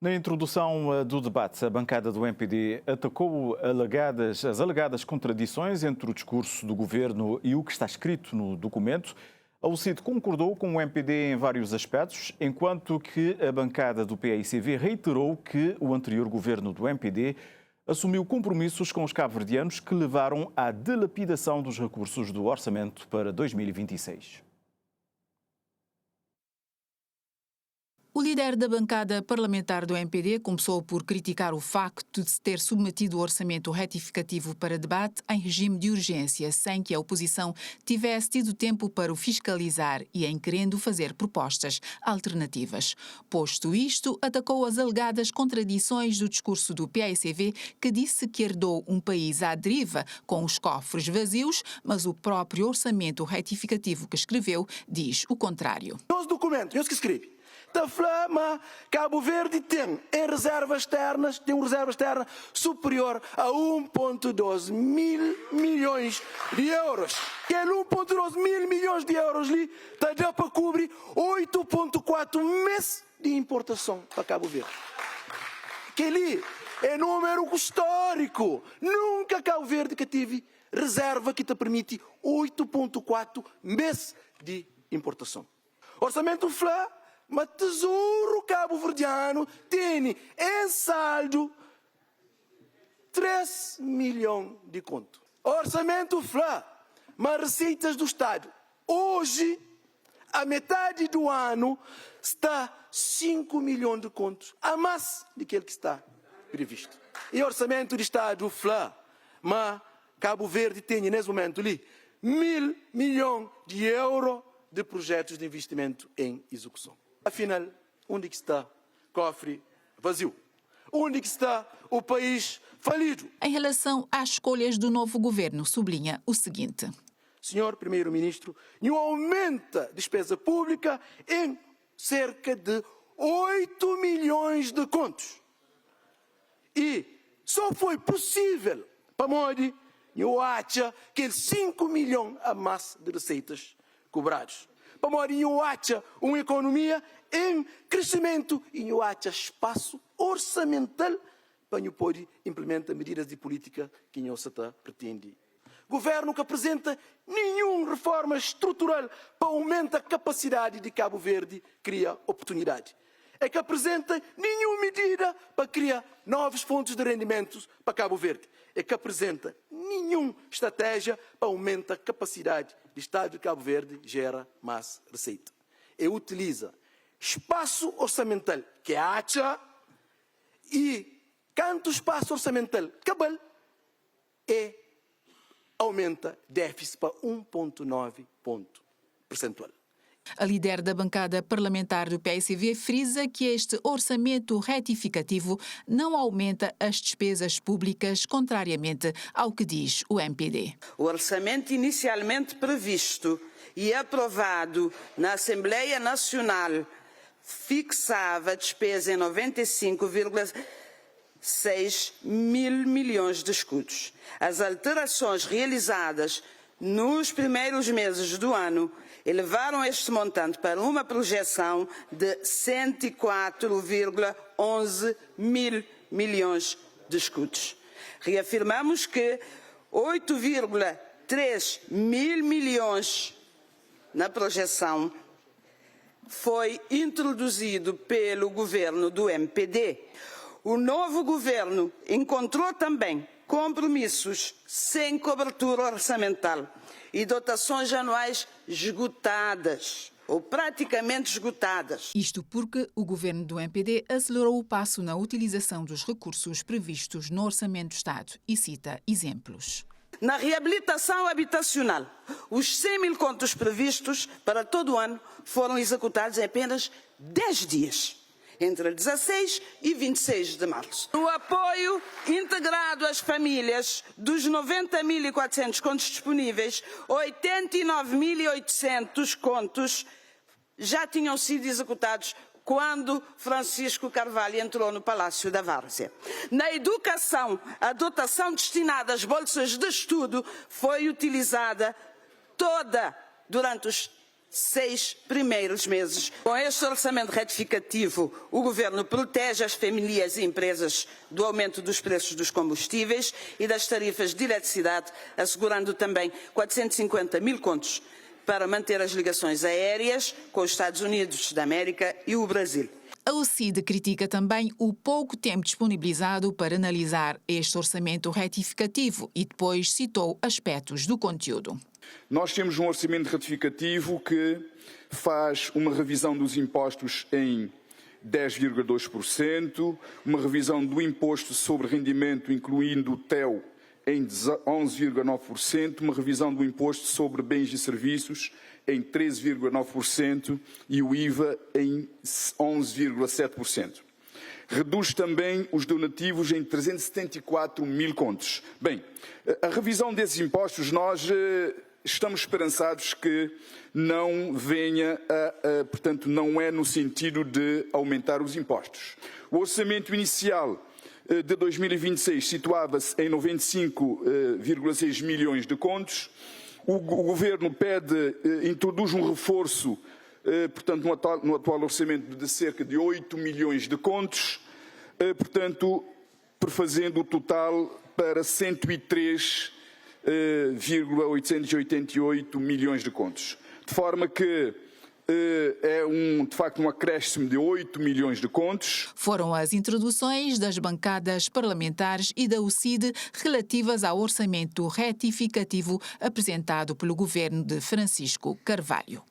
Na introdução do debate, a bancada do MPD atacou as alegadas contradições entre o discurso do governo e o que está escrito no documento. A UCID concordou com o MPD em vários aspectos, enquanto que a bancada do PAICV reiterou que o anterior governo do MPD assumiu compromissos com os cabo-verdianos que levaram à dilapidação dos recursos do orçamento para 2026. O líder da bancada parlamentar do MPD começou por criticar o facto de se ter submetido o orçamento retificativo para debate em regime de urgência, sem que a oposição tivesse tido tempo para o fiscalizar e em querendo fazer propostas alternativas. Posto isto, atacou as alegadas contradições do discurso do PAICV, que disse que herdou um país à deriva, com os cofres vazios, mas o próprio orçamento retificativo que escreveu diz o contrário. Nos documentos, eu que escrevi. Da Flama, Cabo Verde tem em reservas externas, tem uma reserva externa superior a 1,12 mil milhões de euros. Que é 1,12 mil milhões de euros ali, está para cobrir 8,4 meses de importação para Cabo Verde. Que ali é número histórico. Nunca Cabo Verde que teve reserva que te permite 8,4 meses de importação. Orçamento FLA, mas Tesouro Cabo-Verdiano tem em saldo 3 milhões de conto. Orçamento FLA, mas receitas do Estado. Hoje, a metade do ano, está 5 milhões de contos, a mais do que está previsto. E orçamento do Estado FLA, mas Cabo Verde tem nesse momento ali 1.000 milhões de euros de projetos de investimento em execução. Afinal, onde está o cofre vazio? Onde está o país falido? Em relação às escolhas do novo governo, sublinha o seguinte. Senhor Primeiro-Ministro, não aumenta a despesa pública em cerca de 8 milhões de contos. E só foi possível para Modi, eu acho, que 5 milhões a mais de receitas cobradas. Para Modi, eu acho uma economia em crescimento e eu acho espaço orçamental para poder implementar medidas de política que não se pretende. Governo que apresenta nenhuma reforma estrutural para aumentar a capacidade de Cabo Verde criar oportunidade. É que apresenta nenhuma medida para criar novas fontes de rendimentos para Cabo Verde. É que apresenta nenhuma estratégia para aumentar a capacidade do Estado de Cabo Verde gera mais receita. E utiliza espaço orçamental que acha e quanto espaço orçamental cabal e aumenta déficit para 1,9 ponto percentual. A líder da bancada parlamentar do PAICV frisa que este orçamento retificativo não aumenta as despesas públicas, contrariamente ao que diz o MPD. O orçamento inicialmente previsto e aprovado na Assembleia Nacional fixava a despesa em 95,6 mil milhões de escudos. As alterações realizadas nos primeiros meses do ano elevaram este montante para uma projeção de 104,11 mil milhões de escudos. Reafirmamos que 8,3 mil milhões na projeção foi introduzido pelo governo do MPD. O novo governo encontrou também compromissos sem cobertura orçamental e dotações anuais esgotadas, ou praticamente esgotadas. Isto porque o governo do MPD acelerou o passo na utilização dos recursos previstos no Orçamento do Estado e cita exemplos. Na reabilitação habitacional, os 100 mil contos previstos para todo o ano foram executados em apenas 10 dias. Entre 16 e 26 de março. O apoio integrado às famílias, dos 90.400 contos disponíveis, 89.800 contos já tinham sido executados quando Francisco Carvalho entrou no Palácio da Várzea. Na educação, a dotação destinada às bolsas de estudo foi utilizada toda durante os 6 primeiros meses. Com este orçamento retificativo, o Governo protege as famílias e empresas do aumento dos preços dos combustíveis e das tarifas de eletricidade, assegurando também 450 mil contos para manter as ligações aéreas com os Estados Unidos da América e o Brasil. A OCDE critica também o pouco tempo disponibilizado para analisar este orçamento retificativo e depois citou aspectos do conteúdo. Nós temos um orçamento retificativo que faz uma revisão dos impostos em 10,2%, uma revisão do imposto sobre rendimento, incluindo o TEU, em 11,9%, uma revisão do imposto sobre bens e serviços em 13,9% e o IVA em 11,7%. Reduz também os donativos em 374 mil contos. Bem, a revisão desses impostos, nós estamos esperançados que não venha portanto, não é no sentido de aumentar os impostos. O orçamento inicial de 2026 situava-se em 95,6 milhões de contos. O Governo introduz um reforço, portanto, no atual orçamento de cerca de 8 milhões de contos, portanto, prefazendo o total para 103,888 milhões de contos. De forma que de facto, um acréscimo de 8 milhões de contos. Foram as introduções das bancadas parlamentares e da OCDE relativas ao orçamento retificativo apresentado pelo governo de Francisco Carvalho.